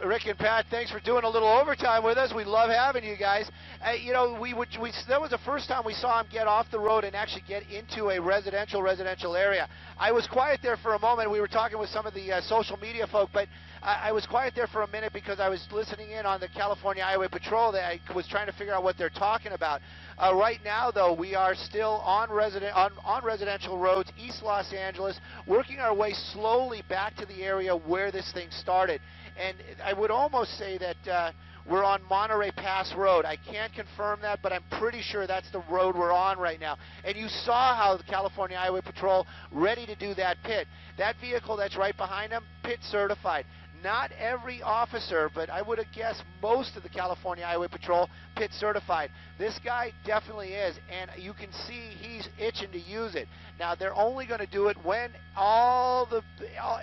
Rick and Pat, thanks for doing a little overtime with us. We love having you guys. You know, that was the first time we saw him get off the road and actually get into a residential area. I was quiet there for a moment. We were talking with some of the social media folk, but I was quiet there for a minute because I was listening in on the California Highway Patrol. That I was trying to figure out what they're talking about. Right now, though, we are still on residential roads, East Los Angeles, working our way slowly back to the area where this thing started. And I would almost say that we're on Monterey Pass Road. I can't confirm that, but I'm pretty sure that's the road we're on right now. And you saw how the California Highway Patrol ready to do that pit. That vehicle that's right behind them, pit certified. Not every officer, but I would have guessed most of the California Highway Patrol pit certified. This guy definitely is, and you can see he's itching to use it. Now, they're only going to do it when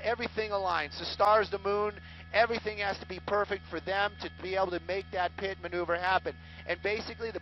everything aligns. The stars, the moon, everything has to be perfect for them to be able to make that pit maneuver happen. And basically, the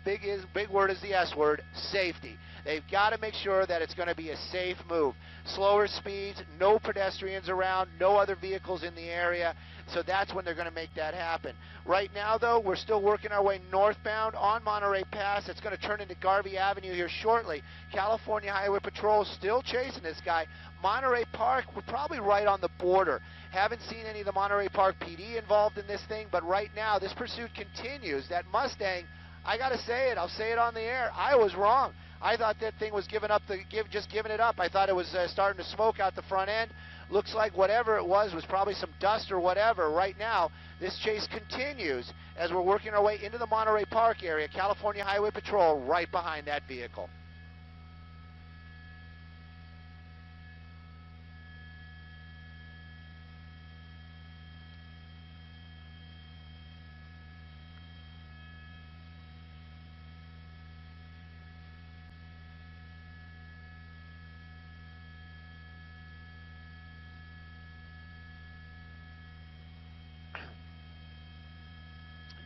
big word is the S word, safety. They've got to make sure that it's going to be a safe move. Slower speeds, no pedestrians around, no other vehicles in the area. So that's when they're going to make that happen. Right now, though, we're still working our way northbound on Monterey Pass. It's going to turn into Garvey Avenue here shortly. California Highway Patrol is still chasing this guy. Monterey Park, we're probably right on the border. Haven't seen any of the Monterey Park PD involved in this thing, but right now this pursuit continues. That Mustang, I got to say it, I'll say it on the air, I was wrong. I thought that thing was just giving it up. I thought it was starting to smoke out the front end. Looks like whatever it was probably some dust or whatever. Right now, this chase continues as we're working our way into the Monterey Park area. California Highway Patrol right behind that vehicle.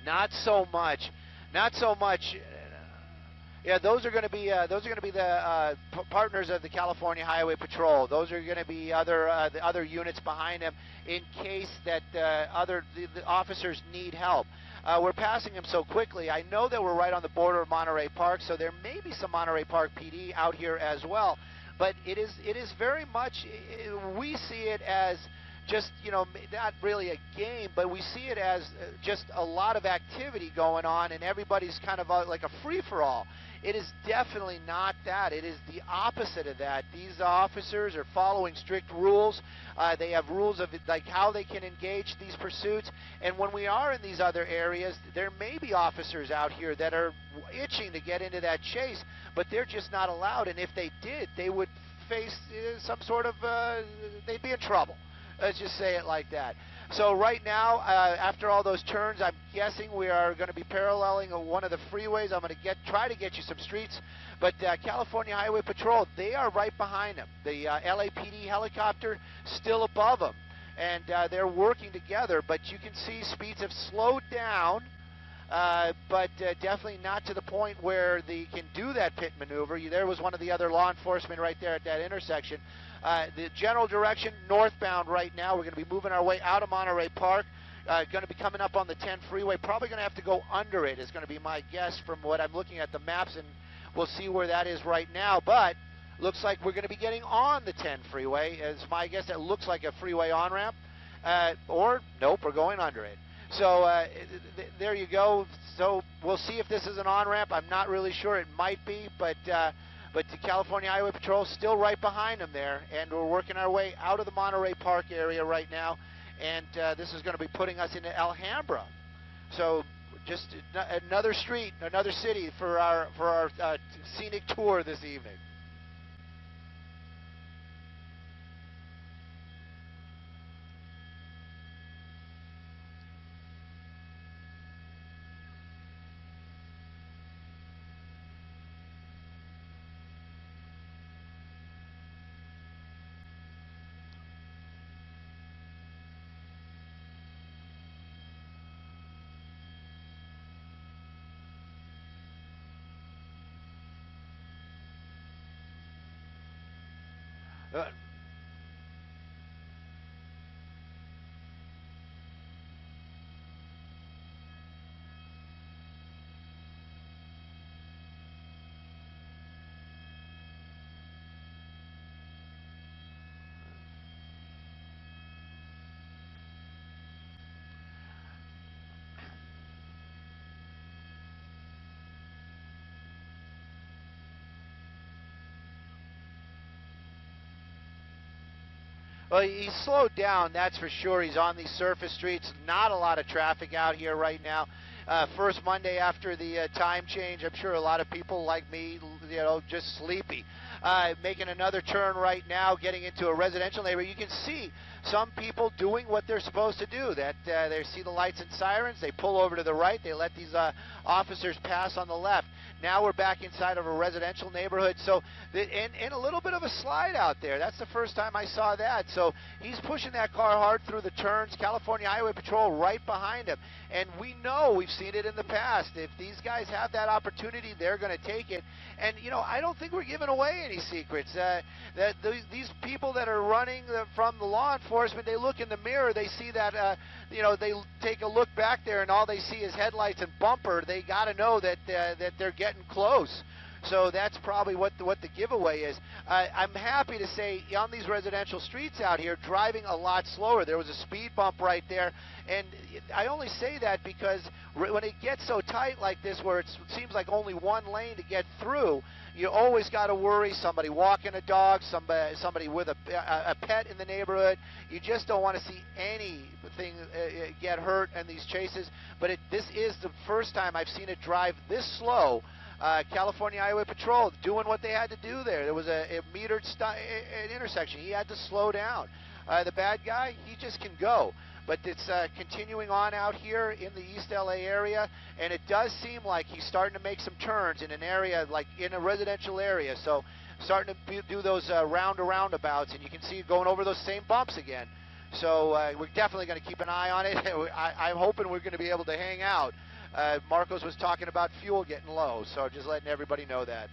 Not so much. Not so much. Yeah, those are going to be the partners of the California Highway Patrol. Those are going to be the other units behind them in case that the officers need help. We're passing them so quickly. I know that we're right on the border of Monterey Park, so there may be some Monterey Park PD out here as well. But it is very much, we see it as just, you know, not really a game, but we see it as just a lot of activity going on, and everybody's kind of like a free-for-all. It is definitely not that. It is the opposite of that. These officers are following strict rules. They have rules of like how they can engage these pursuits. And when we are in these other areas, there may be officers out here that are itching to get into that chase, but they're just not allowed. And if they did, they would face some sort of, they'd be in trouble. Let's just say it like that. So right now, after all those turns, I'm guessing we are going to be paralleling one of the freeways. I'm going to try to get you some streets. But California Highway Patrol, they are right behind them. The LAPD helicopter still above them. And they're working together. But you can see speeds have slowed down. But definitely not to the point where they can do that pit maneuver. There was one of the other law enforcement right there at that intersection. The general direction, northbound right now. We're going to be moving our way out of Monterey Park. Going to be coming up on the 10 freeway. Probably going to have to go under it is going to be my guess from what I'm looking at the maps, and we'll see where that is right now. But looks like we're going to be getting on the 10 freeway. It's my guess that looks like a freeway on-ramp. Or, nope, we're going under it. So there you go. So we'll see if this is an on-ramp. I'm not really sure. It might be, but the California Highway Patrol is still right behind them there, and we're working our way out of the Monterey Park area right now, and this is going to be putting us into Alhambra. So just another street, another city for our scenic tour this evening. Uh, Well, he's slowed down, that's for sure. He's on these surface streets. Not a lot of traffic out here right now. First Monday after the time change, I'm sure a lot of people like me, just sleepy. Making another turn right now, getting into a residential neighborhood. You can see some people doing what they're supposed to do. That they see the lights and sirens, they pull over to the right, they let these officers pass on the left. Now we're back inside of a residential neighborhood, so and a little bit of a slide out there. That's the first time I saw that. So he's pushing that car hard through the turns. California Highway Patrol right behind him, and we know, we've seen it in the past. If these guys have that opportunity, they're going to take it. And I don't think we're giving away any secrets. These people that are running from the law enforcement, they look in the mirror, they see that they take a look back there, and all they see is headlights and bumper. They got to know that they're getting close. So that's probably what the giveaway is. I'm happy to say on these residential streets out here, driving a lot slower. There was a speed bump right there, and I only say that because when it gets so tight like this, where it seems like only one lane to get through, you always got to worry somebody walking a dog, somebody with a pet in the neighborhood. You just don't want to see anything get hurt in these chases. But this is the first time I've seen it drive this slow. California Highway Patrol doing what they had to do there. There was a metered an intersection. He had to slow down. The bad guy, he just can go. But it's continuing on out here in the East LA area, and it does seem like he's starting to make some turns in an area, like in a residential area. So starting to do those roundabouts, and you can see going over those same bumps again. So we're definitely going to keep an eye on it. I'm hoping we're going to be able to hang out. Marcos was talking about fuel getting low, so just letting everybody know that.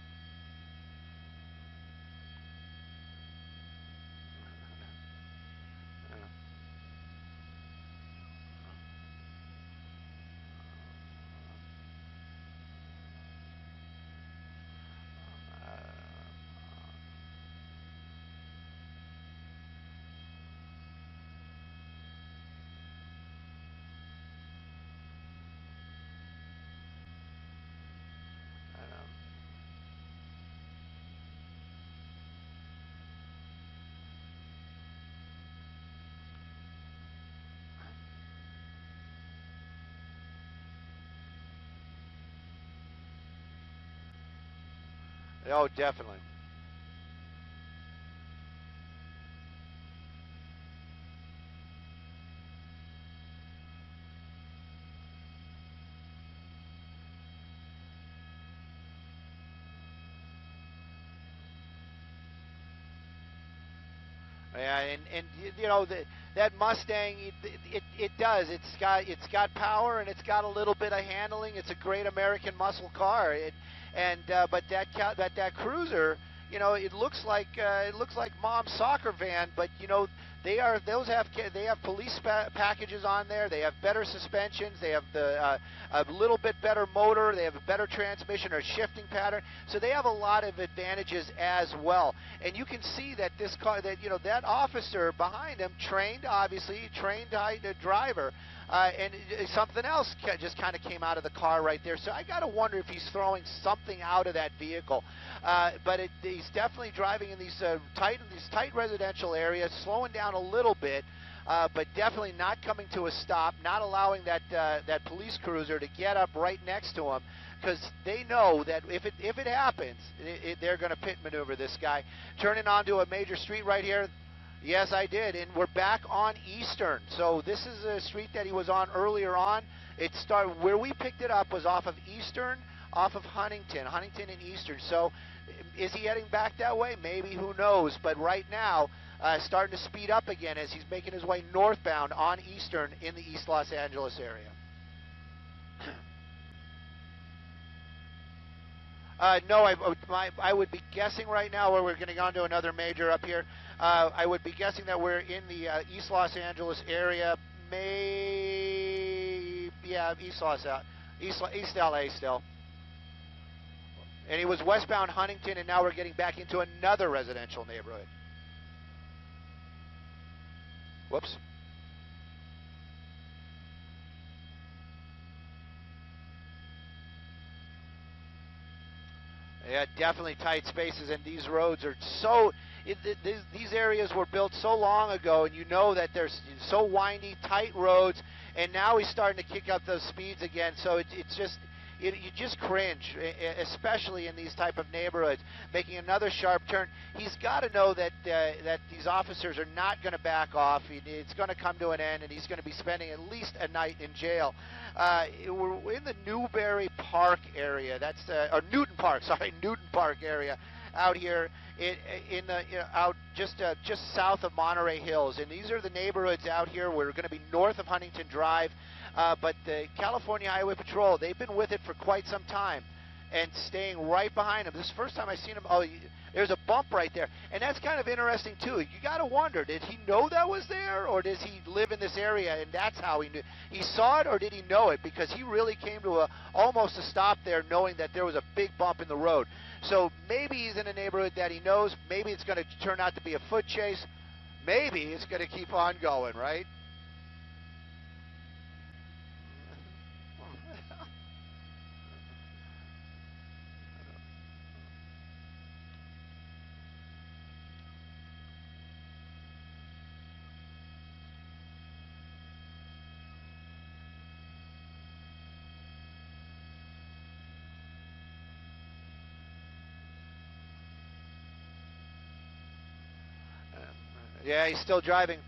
Oh, definitely. Yeah, and that Mustang, it does. It's got power, and it's got a little bit of handling. It's a great American muscle car. But that Cruiser, it looks like mom's soccer van. But they have police packages on there. They have better suspensions. They have a little bit better motor. They have a better transmission or shifting pattern. So they have a lot of advantages as well. And you can see that this car, that officer behind him trained the driver. And something else just kind of came out of the car right there. So I got to wonder if he's throwing something out of that vehicle. But he's definitely driving in these tight residential areas, slowing down a little bit. but definitely not coming to a stop, not allowing that that police cruiser to get up right next to him, because they know that if it happens, they're going to pit maneuver this guy. Turning onto a major street right here. Yes, I did, and we're back on Eastern. So this is a street that he was on earlier on. It started where we picked it up was off of Eastern, off of Huntington and Eastern. So is he heading back that way? Maybe, who knows? But right now, starting to speed up again as he's making his way northbound on Eastern in the East Los Angeles area. No, I would be guessing right now where we're getting onto another major up here. I would be guessing that we're in the East Los Angeles area. Yeah, East LA still. And he was westbound Huntington, and now we're getting back into another residential neighborhood. Whoops. Yeah, definitely tight spaces, and these roads are so. These areas were built so long ago, and you know that they're so windy, tight roads, and now he's starting to kick up those speeds again. So it's just. You just cringe, especially in these type of neighborhoods. Making another sharp turn, he's got to know that that these officers are not going to back off. It's going to come to an end, and he's going to be spending at least a night in jail. We're in the Newberry Park area. That's or Newton Park, sorry, Newton Park area out here in the out just south of Monterey Hills, and these are the neighborhoods out here. We're going to be north of Huntington Drive. But the California Highway Patrol, they've been with it for quite some time and staying right behind him. This is the first time I've seen him. Oh, there's a bump right there. And that's kind of interesting, too. You got to wonder, did he know that was there, or does he live in this area and that's how he knew? He saw it, or did he know it? Because he really came to almost a stop there knowing that there was a big bump in the road. So maybe he's in a neighborhood that he knows. Maybe it's going to turn out to be a foot chase. Maybe it's going to keep on going, right? Yeah, he's still driving.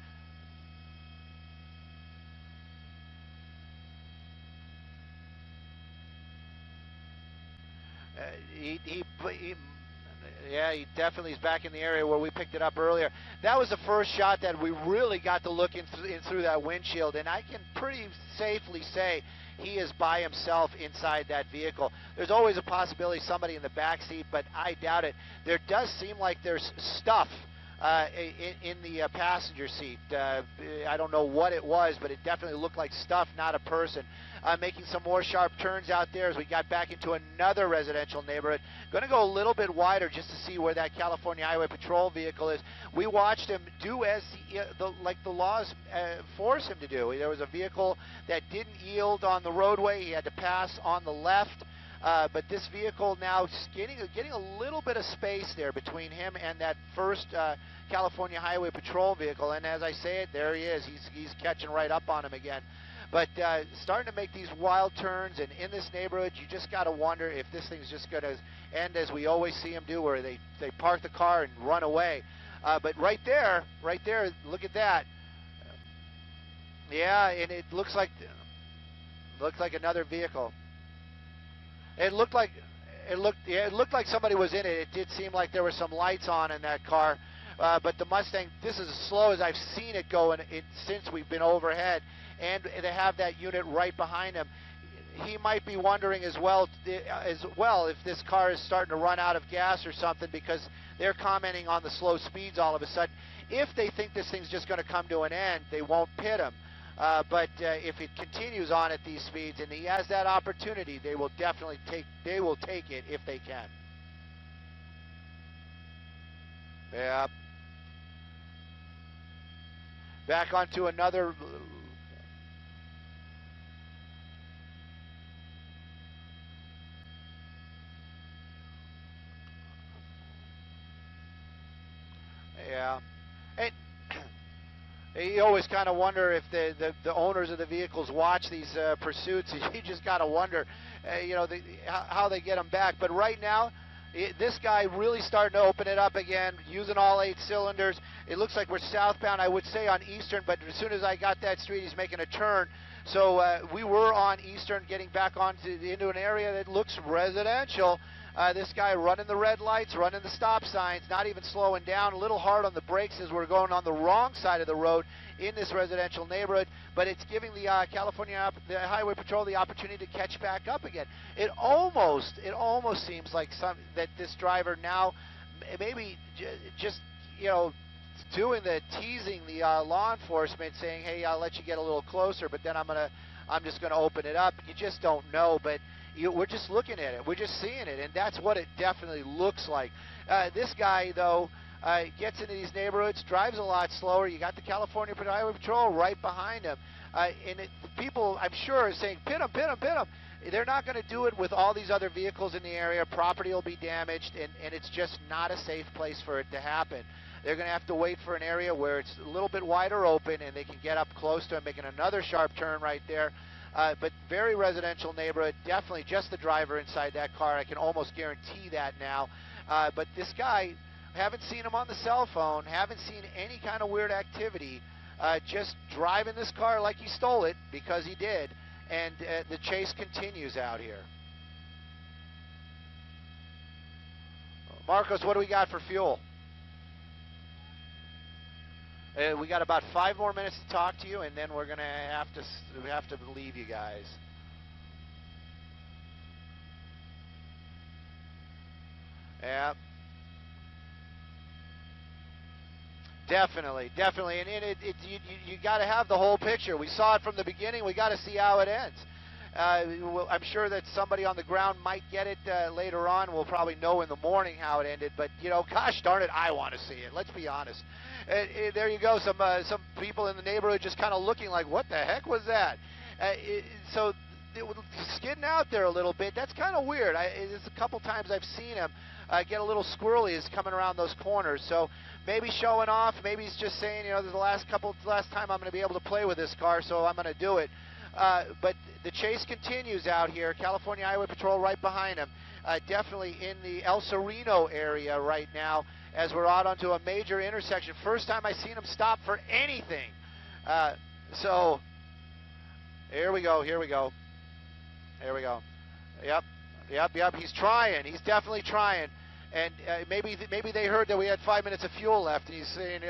Yeah, he definitely is back in the area where we picked it up earlier. That was the first shot that we really got to look in through that windshield, and I can pretty safely say he is by himself inside that vehicle. There's always a possibility somebody in the back seat, but I doubt it. There does seem like there's stuff in the passenger seat. I don't know what it was, but it definitely looked like stuff, not a person. Making some more sharp turns out there as we got back into another residential neighborhood. Going to go a little bit wider just to see where that California Highway Patrol vehicle is. We watched him do as like the laws force him to do. There was a vehicle that didn't yield on the roadway. He had to pass on the left. But this vehicle now getting a little bit of space there between him and that first California Highway Patrol vehicle. And as I say it, there he is. He's catching right up on him again. But starting to make these wild turns, and in this neighborhood, you just got to wonder if this thing's just going to end as we always see them do, where they park the car and run away. But right there, look at that. Yeah, and it looks like another vehicle. It looked like like somebody was in it. It did seem like there were some lights on in that car, but the Mustang. This is as slow as I've seen it go since we've been overhead, and they have that unit right behind him. He might be wondering as well if this car is starting to run out of gas or something, because they're commenting on the slow speeds all of a sudden. If they think this thing's just going to come to an end, they won't pit him. But if it continues on at these speeds and he has that opportunity, they will definitely take it if they can. Yeah. Back onto another. Yeah. And You always kind of wonder if the owners of the vehicles watch these pursuits. You just got to wonder, how they get them back. But right now, this guy really starting to open it up again, using all 8 cylinders. It looks like we're southbound, I would say, on Eastern, but as soon as I got that street, he's making a turn. So we were on Eastern, getting back into an area that looks residential. This guy running the red lights, running the stop signs, not even slowing down, a little hard on the brakes as we're going on the wrong side of the road in this residential neighborhood, but it's giving the the Highway Patrol the opportunity to catch back up again. It almost seems like that this driver now maybe just, doing the teasing the law enforcement, saying, hey, I'll let you get a little closer, but then I'm just going to open it up. You just don't know, but we're just looking at it. We're just seeing it, and that's what it definitely looks like. This guy, though, gets into these neighborhoods, drives a lot slower. You got the California Highway Patrol right behind him. People, I'm sure, are saying, pin him, pin him, pin him. They're not going to do it with all these other vehicles in the area. Property will be damaged, and it's just not a safe place for it to happen. They're going to have to wait for an area where it's a little bit wider open, and they can get up close to him, making another sharp turn right there. But very residential neighborhood, definitely just the driver inside that car. I can almost guarantee that now. But this guy, haven't seen him on the cell phone, haven't seen any kind of weird activity, just driving this car like he stole it, because he did, and the chase continues out here. Marcos, what do we got for fuel? We got about 5 more minutes to talk to you, and then we're gonna have to leave you guys. Yeah, definitely, and you got to have the whole picture. We saw it from the beginning. We got to see how it ends. I'm sure that somebody on the ground might get it later on. We'll probably know in the morning how it ended. But gosh darn it, I want to see it. Let's be honest. There you go. Some people in the neighborhood just kind of looking like, what the heck was that? So it was skidding out there a little bit. That's kind of weird. It's a couple times I've seen him get a little squirrely as coming around those corners. So maybe showing off. Maybe he's just saying, this is the last time I'm going to be able to play with this car, so I'm going to do it. But the chase continues out here. California Highway Patrol right behind him. Definitely in the El Sereno area right now as we're out onto a major intersection. First time I've seen him stop for anything. So here we go. Yep. He's trying. He's definitely trying. And maybe they heard that we had 5 minutes of fuel left, and he's saying,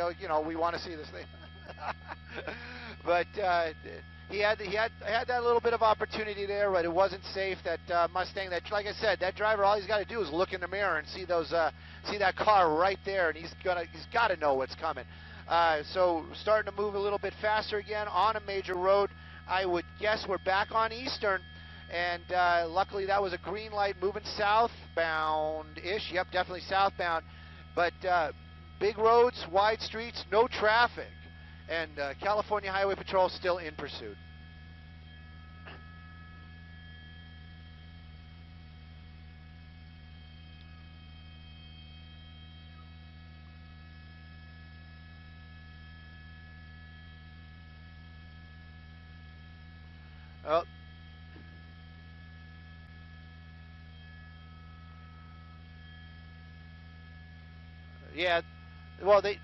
we want to see this thing. But he had that little bit of opportunity there, but it wasn't safe. That Mustang, like I said, that driver, all he's got to do is look in the mirror and see that car right there, and he's got to know what's coming. So starting to move a little bit faster again on a major road. I would guess we're back on Eastern, and luckily that was a green light moving southbound-ish. Yep, definitely southbound. But big roads, wide streets, no traffic. And California Highway Patrol still in pursuit. Oh. Yeah, well, the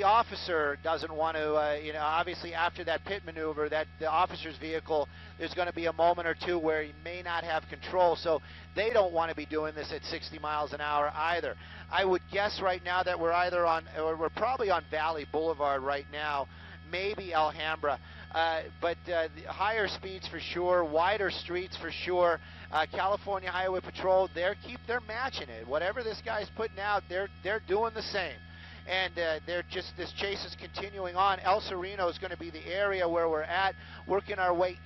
officer doesn't want to, obviously after that pit maneuver, that the officer's vehicle, there's going to be a moment or two where he may not have control, so they don't want to be doing this at 60 miles an hour either. I would guess right now that we're probably on Valley Boulevard right now, maybe Alhambra, but higher speeds for sure, wider streets for sure. California Highway Patrol, they're matching it. Whatever this guy's putting out, they're doing the same. And this chase is continuing on. El Sereno is going to be the area where we're at, working our way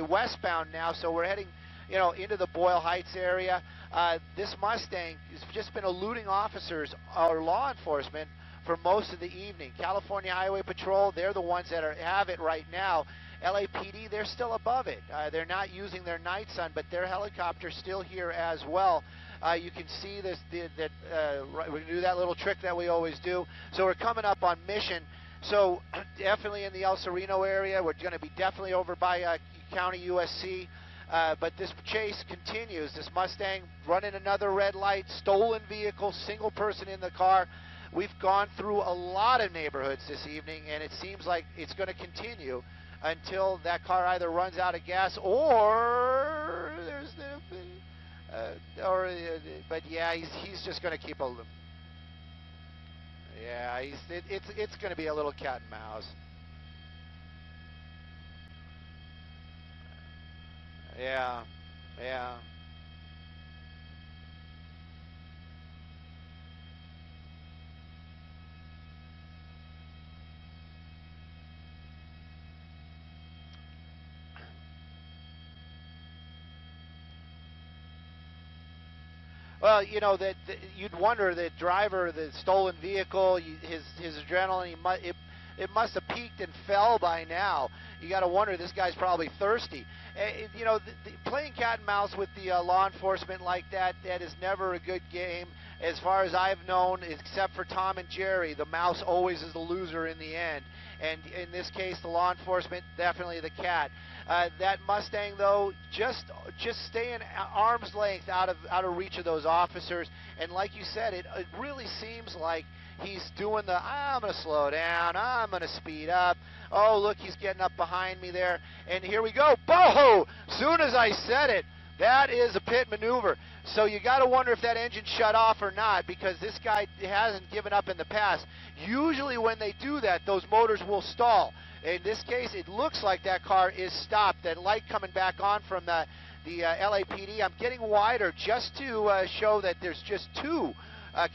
westbound now. So we're heading, into the Boyle Heights area. This Mustang has just been eluding officers or law enforcement for most of the evening. California Highway Patrol, they're the ones that have it right now. LAPD, they're still above it. They're not using their night sun, but their helicopter's still here as well. You can see this. We're going to do that little trick that we always do. So we're coming up on Mission. So definitely in the El Sereno area. We're going to be definitely over by County USC. But this chase continues. This Mustang running another red light, stolen vehicle, single person in the car. We've gone through a lot of neighborhoods this evening, and it seems like it's going to continue until that car either runs out of gas or there's but yeah, he's just going to keep a. Yeah, it's going to be a little cat and mouse. Yeah, yeah. Well, you know that you'd wonder that driver, the stolen vehicle, his adrenaline, it must have peaked and fell by now. You got to wonder, this guy's probably thirsty. You know, playing cat and mouse with the law enforcement like that is never a good game. As far as I've known, except for Tom and Jerry, the mouse always is the loser in the end. And in this case, the law enforcement, definitely the cat. That Mustang, though, just staying arm's length out of reach of those officers. And like you said, it really seems like he's doing the, I'm going to slow down, I'm going to speed up. Oh, look, he's getting up behind me there. And here we go. Boho! Soon as I said it, that is a pit maneuver. So you got to wonder if that engine shut off or not, because this guy hasn't given up in the past. Usually when they do that, those motors will stall. In this case, it looks like that car is stopped. That light coming back on from the LAPD. I'm getting wider just to show that there's just two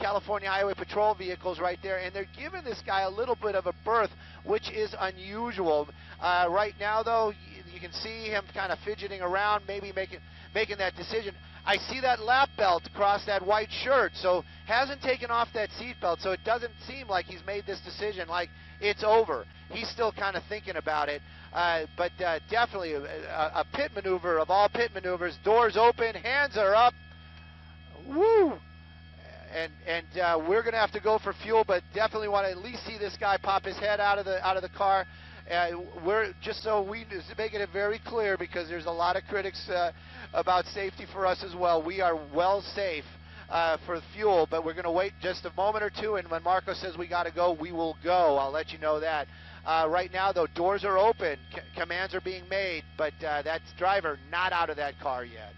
California Highway Patrol vehicles right there, and they're giving this guy a little bit of a berth, which is unusual. Right now, though, you can see him kind of fidgeting around, maybe making that decision. I see that lap belt across that white shirt, so hasn't taken off that seat belt, so it doesn't seem like he's made this decision like it's over. He's still kind of thinking about it, but definitely a pit maneuver of all pit maneuvers. Doors open, hands are up. Woo! And we're going to have to go for fuel, but definitely want to at least see this guy pop his head out of the car. We're just so we making it very clear, because there's a lot of critics about safety for us as well. We are well safe for fuel, but we're going to wait just a moment or two, and when Marco says we got to go, we will go. I'll let you know that. Right now, though, doors are open, commands are being made, but that driver not out of that car yet.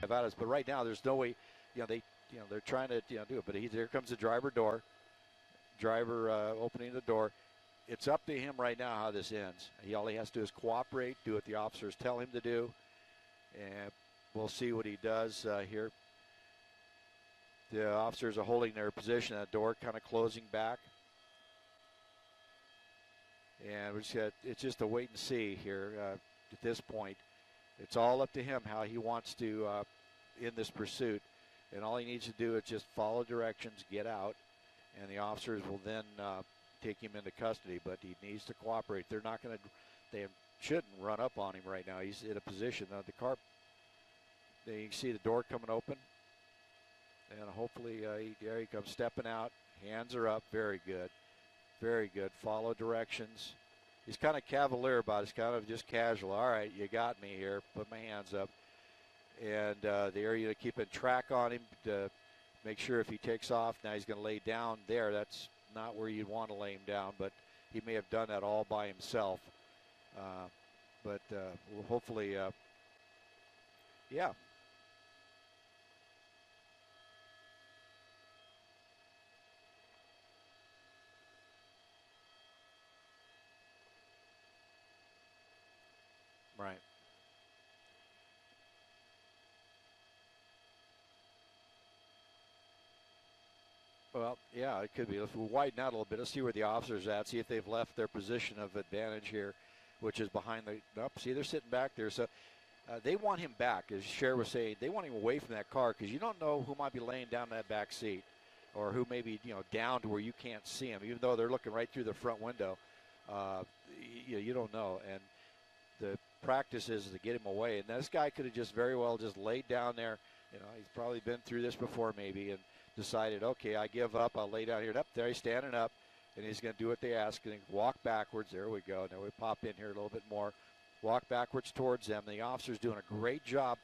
About us, but right now there's no way. They're trying to do it, but here comes the driver opening the door. It's up to him right now how this ends. All he has to do is cooperate, do what the officers tell him to do, and we'll see what he does here. The officers are holding their position at the door, kind of closing back, and it's just a wait and see here at this point. It's all up to him how he wants to end this pursuit, and all he needs to do is just follow directions, get out, and the officers will then take him into custody. But he needs to cooperate. They shouldn't run up on him right now. He's in a position. The car, you can see the door coming open, and hopefully there he comes stepping out. Hands are up. Very good. Very good. Follow directions. He's kind of cavalier about it. He's kind of just casual. All right, you got me here. Put my hands up. And the area to keep in track on him to make sure if he takes off, now he's going to lay down there. That's not where you'd want to lay him down, but he may have done that all by himself. But hopefully, yeah. Right. Well, yeah, it could be. If we widen out a little bit, let's see where the officers are at, see if they've left their position of advantage here, which is behind the, nope, see, they're sitting back there. So They want him back, as Cher was saying. They want him away from that car because you don't know who might be laying down in that back seat, or who may be down to where you can't see him, even though they're looking right through the front window. You don't know, and the practice is to get him away. And this guy could have just very well just laid down there. He's probably been through this before maybe, and decided, okay, I give up. I'll lay down here. And up there, he's standing up, and he's going to do what they ask and walk backwards. There we go. Now we pop in here a little bit more. Walk backwards towards them. The officer's doing a great job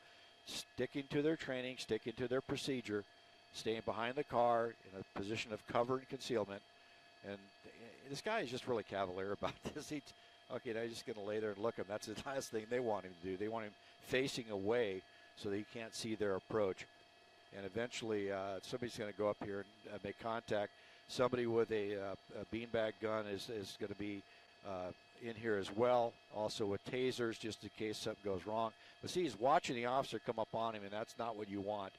sticking to their training, sticking to their procedure, staying behind the car in a position of cover and concealment. And this guy is just really cavalier about this. Okay, now he's just going to lay there and look him. That's the last thing they want him to do. They want him facing away so that he can't see their approach. And eventually somebody's going to go up here and make contact. Somebody with a beanbag gun is going to be in here as well, also with tasers, just in case something goes wrong. But see, he's watching the officer come up on him, and that's not what you want.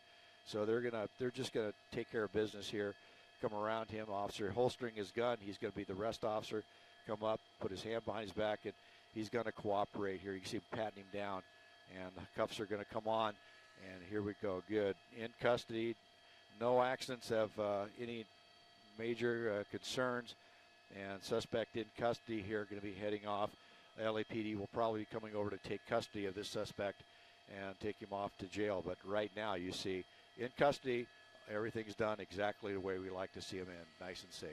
So they're just gonna take care of business here. Come around him, officer holstering his gun. He's gonna be the rest officer. Come up, put his hand behind his back, and he's gonna cooperate here. You can see him patting him down, and the cuffs are gonna come on. And here we go. Good. In custody. No accidents of any major concerns. And suspect in custody here, going to be heading off. LAPD will probably be coming over to take custody of this suspect and take him off to jail. But right now, you see, in custody, everything's done exactly the way we like to see him in, nice and safe.